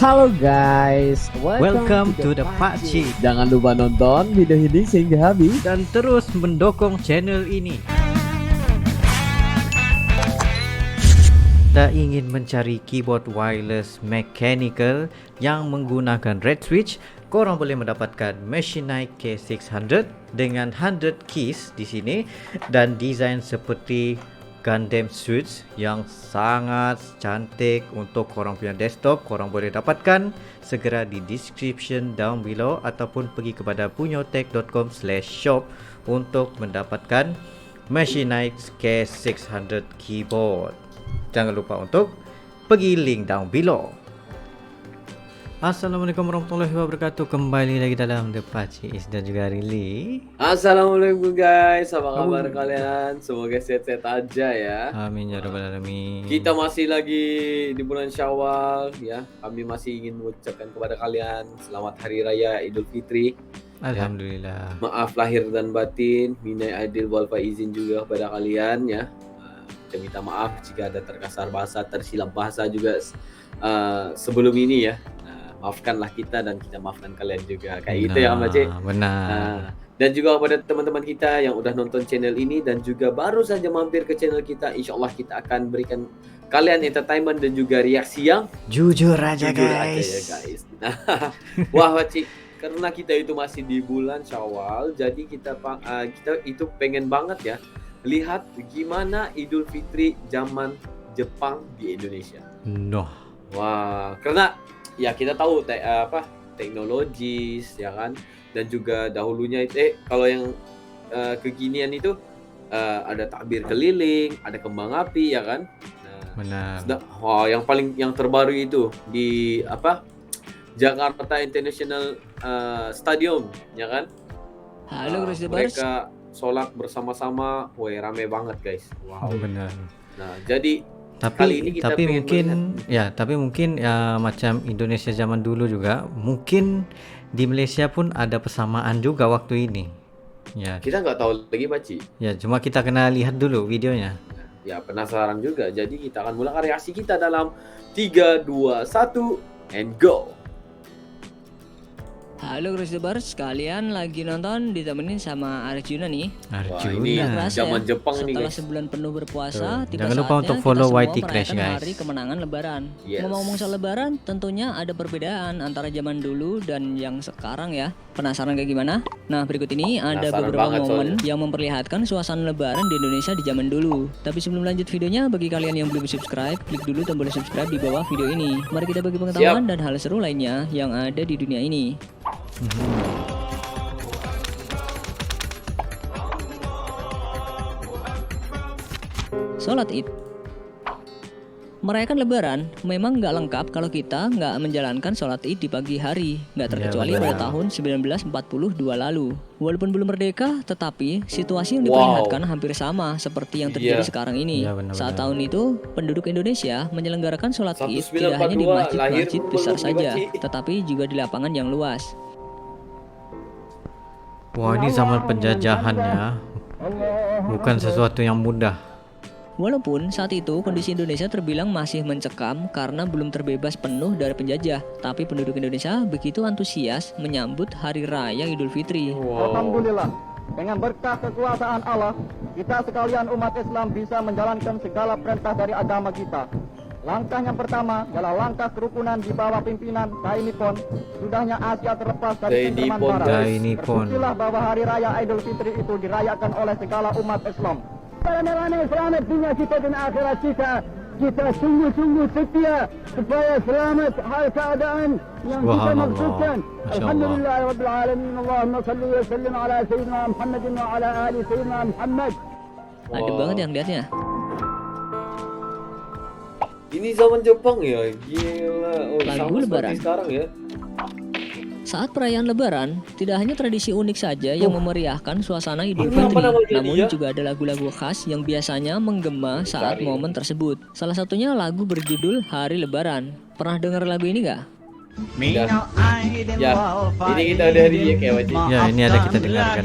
Halo guys, Welcome to the Pakcik. Jangan lupa nonton video ini sehingga habis Dan terus mendukung channel ini. Kita ingin mencari keyboard wireless mechanical yang menggunakan red switch. Korang boleh mendapatkan Machinite K600 dengan 100 keys di sini dan desain seperti Gundam Suits yang sangat cantik untuk korang punya desktop. Korang boleh dapatkan segera di description down below ataupun pergi kepada punyotech.com/shop untuk mendapatkan Machinite K600 keyboard. Jangan lupa untuk pergi link down below. Assalamualaikum warahmatullahi wabarakatuh. Kembali lagi dalam The Pakcik dan juga Rili. Assalamualaikum guys, apa kabar kalian? Semoga sehat-sehat aja ya. Amin ya rabbal alamin. Kita masih lagi di bulan Syawal ya. Kami masih ingin mengucapkan kepada kalian selamat Hari Raya Idul Fitri. Alhamdulillah. Maaf lahir dan batin, minai aidil wal faizin juga kepada kalian ya. Kita minta maaf jika ada terkasar bahasa, tersilap bahasa juga sebelum ini ya. Maafkanlah kita dan kita maafkan kalian juga. Kayak gitu ya Om Aceh. Benar. Dan juga kepada teman-teman kita yang udah nonton channel ini dan juga baru saja mampir ke channel kita, insya Allah kita akan berikan kalian entertainment dan juga reaksi yang Jujur aja jujur guys. aja ya guys. Nah, wah Wacik, karena kita itu masih di bulan Syawal, jadi kita itu pengen banget ya lihat gimana Idul Fitri zaman Jepang di Indonesia. Noh. Wah, karena ya kita tahu teknologis ya kan, dan juga dahulunya itu kalau yang kekinian itu ada takbir keliling, ada kembang api ya kan. Benar. Wah, yang terbaru itu di Jakarta International Stadium ya kan. Halo mereka sholat bersama-sama, woi rame banget guys. Wow. Benar. Nah, jadi Tapi kali ini kita tapi mungkin ya macam Indonesia zaman dulu juga, mungkin di Malaysia pun ada persamaan juga waktu ini. Ya. Kita nggak tahu lagi Paci. Ya, cuma kita kena lihat dulu videonya. Ya, penasaran juga. Jadi kita akan mulai reaksi kita dalam 3 2 1 and go. Halo Crusaders, sekalian lagi nonton ditemenin sama Arjuna nih. Wah, ini zaman Jepang nih setelah guys. sebulan penuh berpuasa, tiba Jangan lupa saatnya untuk follow kita YT semua Crash, merayakan guys. hari kemenangan Lebaran. Yes. Ngomong-ngomong soal Lebaran, tentunya ada perbedaan antara zaman dulu dan yang sekarang ya. Penasaran kayak gimana? Nah, berikut ini ada Penasaran beberapa banget momen soalnya. yang memperlihatkan suasana Lebaran di Indonesia di zaman dulu. Tapi sebelum lanjut videonya, bagi kalian yang belum subscribe, klik dulu tombol subscribe di bawah video ini. Mari kita bagi pengetahuan dan hal seru lainnya yang ada di dunia ini. Sholat Id. Merayakan Lebaran memang nggak lengkap kalau kita nggak menjalankan sholat Id di pagi hari, nggak terkecuali pada tahun 1942 lalu. Walaupun belum merdeka, tetapi situasi yang diperlihatkan hampir sama seperti yang terjadi sekarang ini. Saat tahun itu, penduduk Indonesia menyelenggarakan sholat Id tidak hanya di masjid-masjid besar saja, tetapi juga di lapangan yang luas. Wah, ini zaman penjajahan ya. Bukan sesuatu yang mudah. Walaupun saat itu kondisi Indonesia terbilang masih mencekam karena belum terbebas penuh dari penjajah, tapi penduduk Indonesia begitu antusias menyambut Hari Raya Idul Fitri. Alhamdulillah, dengan berkah kekuasaan Allah, kita sekalian umat Islam bisa menjalankan segala perintah dari agama kita. Langkah yang pertama adalah langkah kerukunan di bawah pimpinan Dai Nippon. Sudahnya Asia terlepas dari cengkraman Barat. Terbuktilah bahwa Hari Raya Idul Fitri itu dirayakan oleh segala umat Islam. Para selamat dunia kita dan akhirat kita. Kita sungguh-sungguh setia supaya selamat hal keadaan yang kita maksudkan. Alhamdulillah rabbil alamin. Allahumma salli wa sallim ala sayyidina Muhammadin wa ala ali sayyidina Muhammad. Ada banget yang lihatnya. Ini zaman Jepang ya, gila. Lagu sama Lebaran. seperti sekarang ya. Saat perayaan Lebaran, tidak hanya tradisi unik saja yang memeriahkan suasana Idul Ini Fitri, apa namanya namun dia? juga ada lagu-lagu khas yang biasanya menggema saat momen tersebut. Salah satunya lagu berjudul Hari Lebaran. Pernah dengar lagu ini nggak? Ya, ini kita ada react ya wajib. Ya, ini ada kita dengarkan.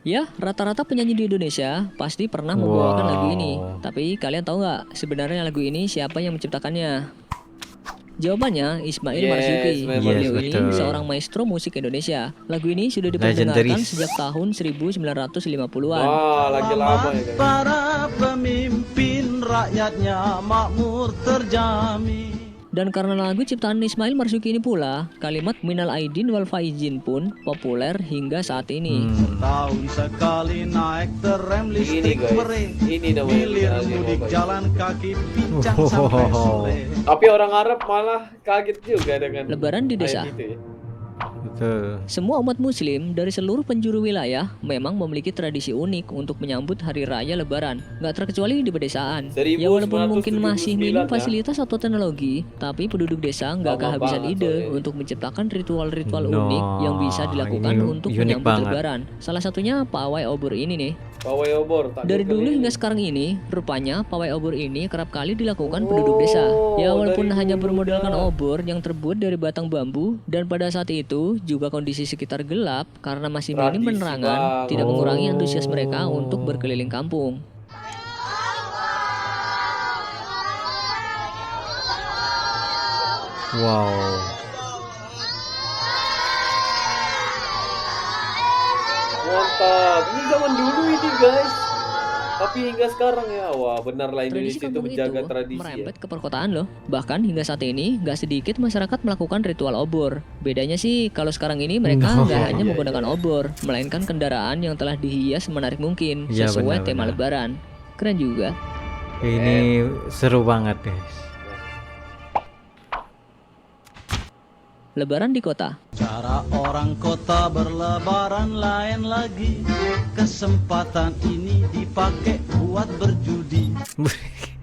Ya, rata-rata penyanyi di Indonesia pasti pernah membawakan lagu ini. Tapi kalian tahu nggak sebenarnya lagu ini siapa yang menciptakannya? Jawabannya Ismail Yes, Marzuki. Ismail Beliau Marzuki. ini Betul. seorang maestro musik Indonesia. Lagu ini sudah diperdengarkan Legendaris. sejak tahun 1950-an. Wah, lagi lama ya guys. Para pemimpin rakyatnya makmur terjamin. Dan karena lagu ciptaan Ismail Marzuki ini pula, kalimat Minal Aidin wal Faizin pun populer hingga saat ini. Tahun sekali naik terem Ini listrik guys, meren. ini namanya Hilir Aidin mudik Wafaizin. jalan kaki pincang sampai sore. Tapi orang Arab malah kaget juga dengan Lebaran di desa. ayat itu ya. Betul. Semua umat muslim dari seluruh penjuru wilayah memang memiliki tradisi unik untuk menyambut hari raya lebaran. Nggak terkecuali di pedesaan. Ya walaupun mungkin masih 1979 minim ya. fasilitas atau teknologi, tapi penduduk desa nggak Lama kehabisan banget ide soalnya. untuk menciptakan ritual-ritual No, unik yang bisa dilakukan ini untuk unik menyambut banget. lebaran. Salah satunya pawai obor ini nih. Pawai obor. tak Dari ada dulu kali hingga ini. sekarang ini, rupanya pawai obor ini kerap kali dilakukan penduduk desa. Ya walaupun dari hanya dulu bermodalkan dah. obor yang terbuat dari batang bambu, dan pada saat itu juga kondisi sekitar gelap karena masih minim Tradisi penerangan, banget. tidak mengurangi antusias mereka untuk berkeliling kampung. Wow. Mantap. Ini zaman dulu ini guys. Tapi hingga sekarang ya, wah benar lah Tradisi Indonesia itu kampung menjaga itu tradisi ya. merembet ke perkotaan loh. Bahkan hingga saat ini gak sedikit masyarakat melakukan ritual obor. Bedanya sih kalau sekarang ini mereka No. nggak hanya Iya, menggunakan obor, melainkan kendaraan yang telah dihias menarik mungkin Iya, sesuai benar, tema benar. lebaran. Keren juga. Ini seru banget guys. Lebaran di kota. Cara orang kota berlebaran lain lagi. Kesempatan ini dipakai buat berjudi.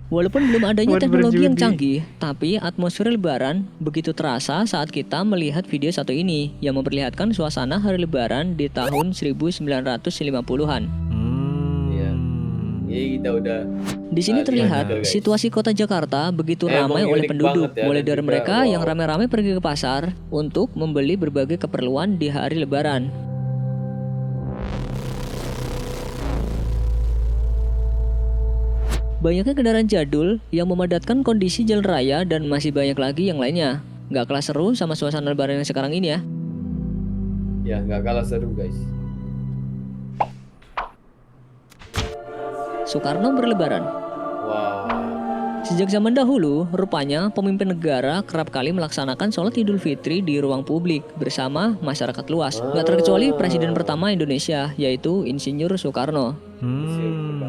Walaupun belum adanya Buat teknologi yang berjudi. canggih, tapi atmosfer lebaran begitu terasa saat kita melihat video satu ini yang memperlihatkan suasana hari lebaran di tahun 1950-an. Iya. Ini kita udah Di sini Nah, terlihat gimana, guys? situasi kota Jakarta begitu Emang ramai oleh unik penduduk, banget ya, mulai dan dari juga, mereka yang wow. rame-rame pergi ke pasar untuk membeli berbagai keperluan di hari lebaran. Banyaknya kendaraan jadul yang memadatkan kondisi jalan raya dan masih banyak lagi yang lainnya. Nggak kalah seru sama suasana lebaran yang sekarang ini ya. ya nggak kalah seru guys. Soekarno berlebaran. Wah. Sejak zaman dahulu, rupanya pemimpin negara kerap kali melaksanakan sholat Idul Fitri di ruang publik bersama masyarakat luas. Nggak terkecuali Presiden pertama Indonesia, yaitu Insinyur Soekarno.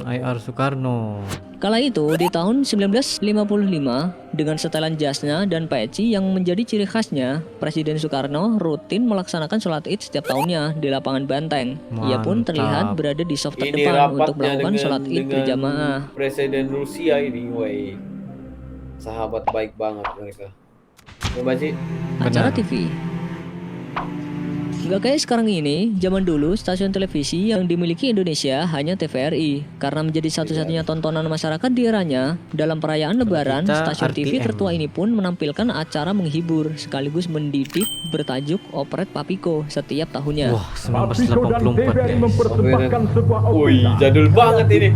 IR Soekarno. Kala itu, di tahun 1955, dengan setelan jasnya dan peci yang menjadi ciri khasnya, Presiden Soekarno rutin melaksanakan sholat Id setiap tahunnya di lapangan Banteng. Ia pun Mantap. terlihat berada di soft Ini terdepan untuk rapatnya melakukan sholat Id berjamaah. Presiden Rusia ini, woi. Sahabat baik banget mereka. Coba sih. Acara Benar. TV. Nggak kayak sekarang ini, zaman dulu stasiun televisi yang dimiliki Indonesia hanya TVRI. Karena menjadi satu-satunya tontonan masyarakat di eranya, dalam perayaan lebaran, kita stasiun TV RTM. tertua ini pun menampilkan acara menghibur sekaligus mendidik bertajuk Operet Papiko setiap tahunnya. Wah, 1984 guys. mempersembahkan sebuah Wih, jadul banget ini.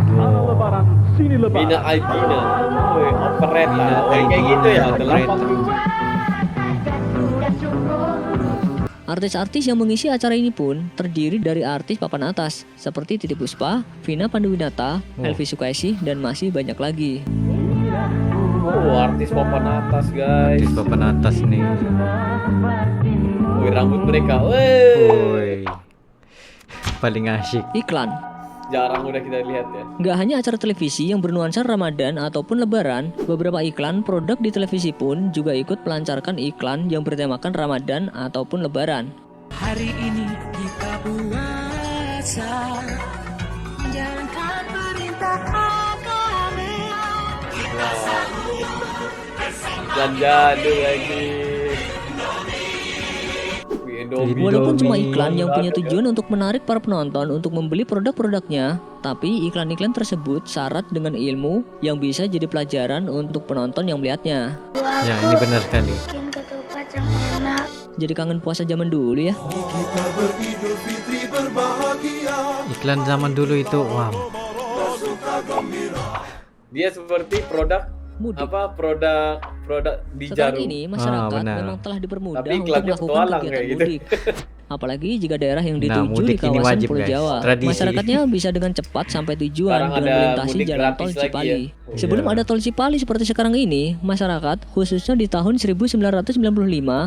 Ala lebaran, sini lebaran. Bina Aidina. Woi, opereta. Bina Kayak gitu ya. Aidina, Opereta. Artis-artis yang mengisi acara ini pun terdiri dari artis papan atas seperti Titiek Puspa, Vina Panduwinata, Elvi Sukaesih, dan masih banyak lagi. Oh, artis papan atas guys. Di papan atas nih. Woi, rambut mereka. Woi. Woi. Paling asyik. Iklan. Jarang udah kita lihat ya. Nggak hanya acara televisi yang bernuansa Ramadan ataupun Lebaran, beberapa iklan produk di televisi pun juga ikut melancarkan iklan yang bertemakan Ramadan ataupun Lebaran. Hari ini kita puasa, menjalankan perintah agama. Dan jadul lagi. Indomie. Walaupun cuma Indomie. iklan yang punya tujuan untuk menarik para penonton untuk membeli produk-produknya, tapi iklan-iklan tersebut syarat dengan ilmu yang bisa jadi pelajaran untuk penonton yang melihatnya. Ya, ini benar sekali. Bikin ketupat yang enak. Jadi kangen puasa zaman dulu ya. Iklan zaman dulu itu, wow. Dia seperti produk Mudik. apa produk produk di Sekarang Jarum. ini masyarakat benar. memang telah dipermudah Tapi untuk iklannya melakukan petualang kegiatan kayak gitu. mudik. Apalagi jika daerah yang Nah, dituju di mudik ini kawasan wajib, Pulau guys. Jawa. Tradisi. Masyarakatnya bisa dengan cepat sampai tujuan Sekarang dengan ada melintasi mudik jalan gratis tol lagi Cipali. ya. Sebelum Iya. ada tol Cipali seperti sekarang ini, masyarakat khususnya di tahun 1995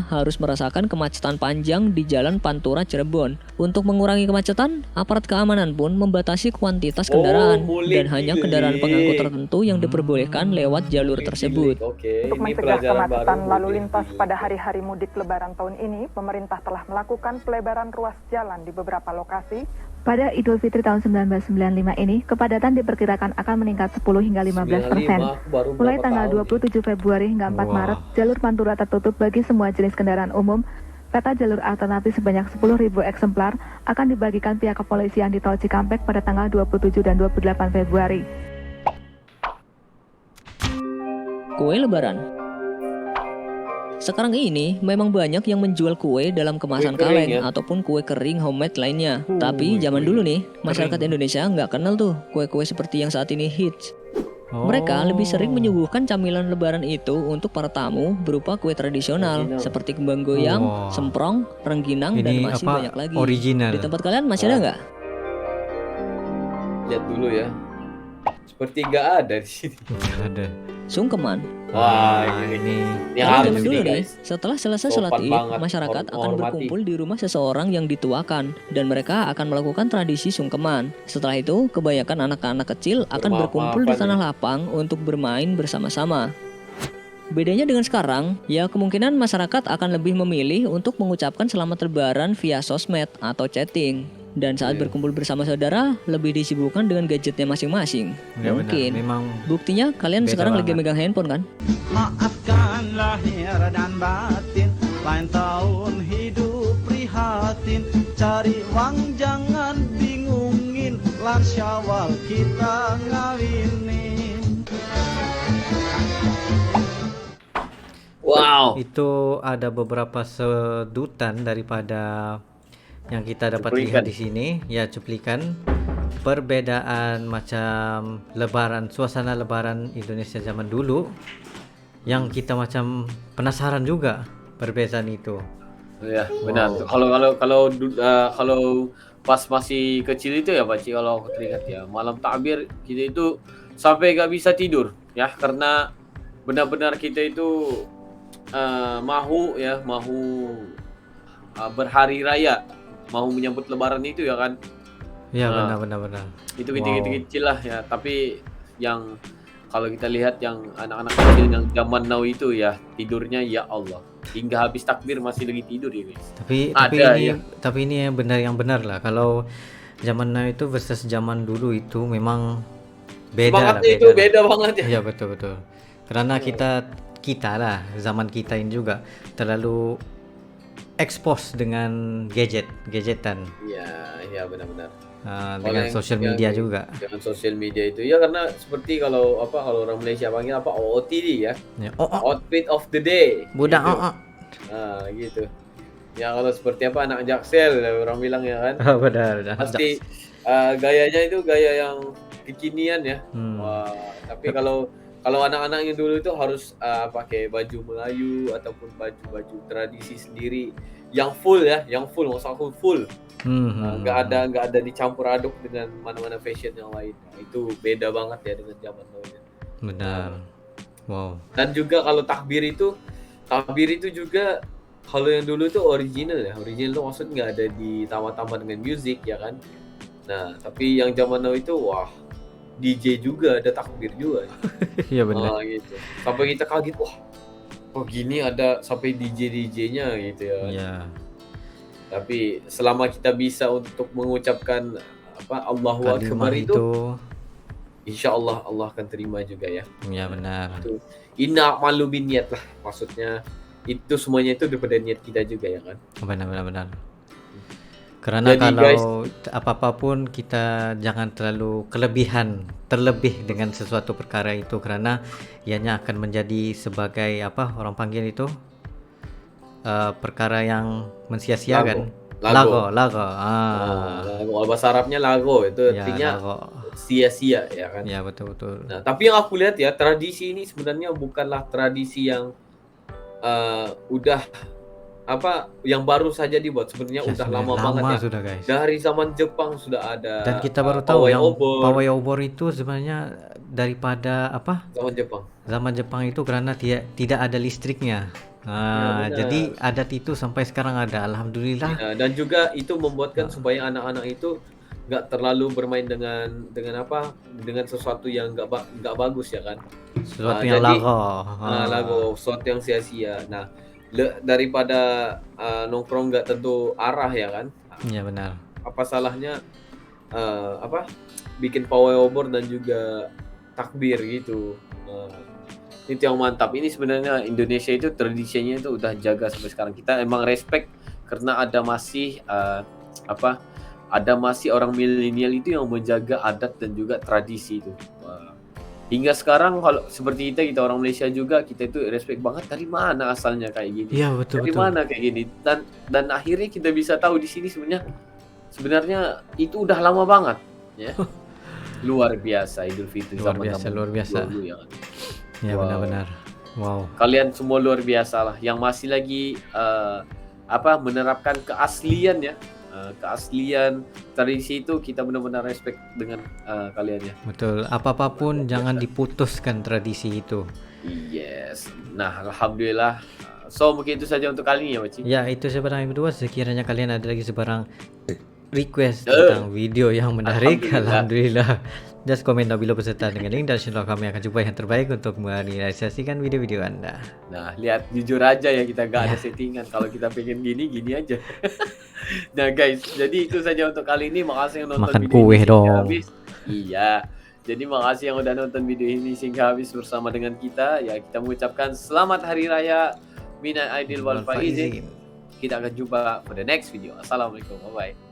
harus merasakan kemacetan panjang di Jalan Pantura Cirebon. Untuk mengurangi kemacetan, aparat keamanan pun membatasi kuantitas kendaraan mulik dan hanya gilik. kendaraan pengangkut tertentu yang diperbolehkan lewat jalur tersebut. Oke, Untuk ini mencegah pelajaran kemacetan baru. lalu lintas pada hari-hari mudik lebaran tahun ini, pemerintah telah melakukan pelebaran ruas jalan di beberapa lokasi. Pada Idul Fitri tahun 1995 ini, kepadatan diperkirakan akan meningkat 10 hingga 15%. 95, aku baru Mulai berapa tanggal tahun 27 Februari hingga 4 Wah. Maret, jalur Pantura tertutup bagi semua jenis kendaraan umum. Peta jalur alternatif sebanyak 10.000 eksemplar akan dibagikan pihak kepolisian di Tol Cikampek pada tanggal 27 dan 28 Februari. Kue Lebaran. Sekarang ini memang banyak yang menjual kue dalam kemasan Kue kering kaleng ya? ataupun kue kering homemade lainnya. Tapi zaman dulu nih, masyarakat Indonesia nggak kenal tuh kue-kue seperti yang saat ini hits. Mereka lebih sering menyuguhkan camilan lebaran itu untuk para tamu berupa kue tradisional seperti kembang goyang, Wah. semprong, rengginang, dan Ini masih apa? banyak lagi. Original. Di tempat kalian masih ada nggak? Lihat dulu ya. Seperti nggak ada di sini. Nggak ada. Sungkeman. Wah, Nah, ini ini Kalau harus zaman dulu nih, nih, guys. setelah selesai Sopan sholat id, banget, masyarakat akan menghormati. berkumpul di rumah seseorang yang dituakan dan mereka akan melakukan tradisi sungkeman. Setelah itu, kebanyakan anak-anak kecil akan berkumpul di Bermaaf-maafan tanah lapang untuk bermain bersama-sama. Bedanya dengan sekarang, ya kemungkinan masyarakat akan lebih memilih untuk mengucapkan selamat lebaran via sosmed atau chatting. Dan saat Iya. berkumpul bersama saudara, lebih disibukkan dengan gadgetnya masing-masing. Ya benar. Mungkin. Memang Buktinya kalian Beda sekarang lagi banget. megang handphone kan? Maafkan lahir dan batin, lain tahun hidup prihatin. Cari uang jangan bingungin, lan Syawal kita ngawinin. Wow. itu ada beberapa sedutan daripada yang kita dapat Cuplikan. lihat di sini, ya cuplikan perbedaan macam lebaran, suasana lebaran Indonesia zaman dulu yang kita macam penasaran juga perbedaan itu. Ya, benar. Kalau pas masih kecil itu ya Pak Ci, kalau aku teringat ya, malam takbir kita itu sampai gak bisa tidur ya, karena benar-benar kita itu mahu berhari raya, mau menyambut lebaran itu ya kan. Ya Nah, benar. Itu Wow. kecil lah ya, tapi yang kalau kita lihat yang anak-anak kecil yang zaman now itu ya tidurnya ya Allah, hingga habis takbir masih lagi tidur ya guys. Ada, ya. Tapi ini yang benar lah. Kalau zaman now itu versus zaman dulu itu memang beda lah. Semangatnya itu beda banget ya. Ya betul. Karena kita lah zaman kita ini juga terlalu expose dengan gadgetan Iya benar-benar. dengan yang- sosial yang- media juga. Dengan sosial media itu ya, karena seperti kalau orang Malaysia panggil apa, OOTD ya, Ya, outfit of the day. budak gitu. Gitu. Ya kalau seperti apa anak Jaksel orang bilang ya kan, benar. pasti gayanya itu gaya yang kekinian ya. Hmm. Wah, tapi kalau anak-anak yang dulu itu harus pakai baju Melayu ataupun baju tradisi sendiri yang full ya, maksud aku full. Nggak ada dicampur aduk dengan mana-mana fashion yang lain. Nah, itu beda banget ya dengan zaman now ya. Benar. Wow. Dan juga kalau takbir itu juga kalau yang dulu itu original ya. Original itu maksud nggak ada ditambah-tambah dengan musik ya kan. Nah, tapi yang zaman now itu wah, DJ juga ada takbir juga. Iya benar. Gitu. Sampai kita kaget, wah, kok gini ada sampai DJ-DJ-nya gitu ya. Iya. Tapi selama kita bisa untuk mengucapkan Allahu Kalimat Akbar itu, itu insya Allah akan terima juga ya. ya benar. Inna malu bin niat lah, maksudnya itu semuanya itu daripada niat kita juga ya kan. Benar. Karena Jadi, kalau apa-apapun kita jangan terlalu terlebih dengan sesuatu perkara itu, karena ianya akan menjadi sebagai orang panggil itu perkara yang mensia-siakan. Lago. Lago. Lago. Kalau bahasa Arabnya lago itu Ya, artinya lago. sia-sia ya kan. Ya, betul. Nah, tapi yang aku lihat ya, tradisi ini sebenarnya bukanlah tradisi yang udah yang baru saja dibuat. Sebenarnya Ya, udah sudah lama banget ya. sudah, guys. Dari zaman Jepang sudah ada. Dan kita baru tahu pawai yang obor. pawai obor itu sebenarnya daripada Zaman Jepang. zaman Jepang itu karena tidak ada listriknya. benar. Jadi adat itu sampai sekarang ada, alhamdulillah. Ya, dan juga itu membuatkan supaya anak-anak itu nggak terlalu bermain dengan sesuatu yang nggak bagus ya kan. Sesuatu yang jadi, lago. sesuatu yang sia-sia. Nah, daripada nongkrong nggak tentu arah ya kan. Iya, benar. Apa salahnya bikin pawai obor dan juga takbir gitu. Itu yang mantap. Ini sebenarnya Indonesia itu tradisinya itu udah jaga sampai sekarang. Kita emang respect karena ada masih ada masih orang milenial itu yang menjaga adat dan juga tradisi itu. Hingga sekarang kalau seperti kita orang Malaysia juga, kita itu respect banget dari mana asalnya kayak gini. Iya, betul. Dari mana kayak gini. Dan akhirnya kita bisa tahu di sini sebenarnya itu udah lama banget ya. Luar biasa Idul Fitri Luar zaman biasa, kamu luar biasa. dulu ya kan. Ya, Wow. benar-benar. Wow. Kalian semua luar biasa lah yang masih lagi menerapkan keaslian ya. Keaslian tradisi itu kita benar-benar respect dengan kalian ya. Betul. Apapun jangan diputuskan tradisi itu. Yes. Nah, alhamdulillah. So mungkin itu saja untuk kali ini ya, Wacik. Ya, itu sebarang yang kedua. Sekiranya kalian ada lagi sebarang request tentang video yang menarik, alhamdulillah. Just komen down below beserta dengan link dan insyaAllah kami akan coba yang terbaik untuk merealisasikan video-video Anda. Nah, lihat jujur aja ya, kita gak ada settingan. Kalau kita pengen gini aja. Nah guys, jadi itu saja untuk kali ini. Makasih yang nonton Makan video kue ini dong. hingga habis. Iya. Jadi makasih yang udah nonton video ini hingga habis bersama dengan kita. Ya, kita mengucapkan selamat Hari Raya Minal Aidil wal Faizin. Kita akan jumpa pada next video. Assalamualaikum. Bye-bye.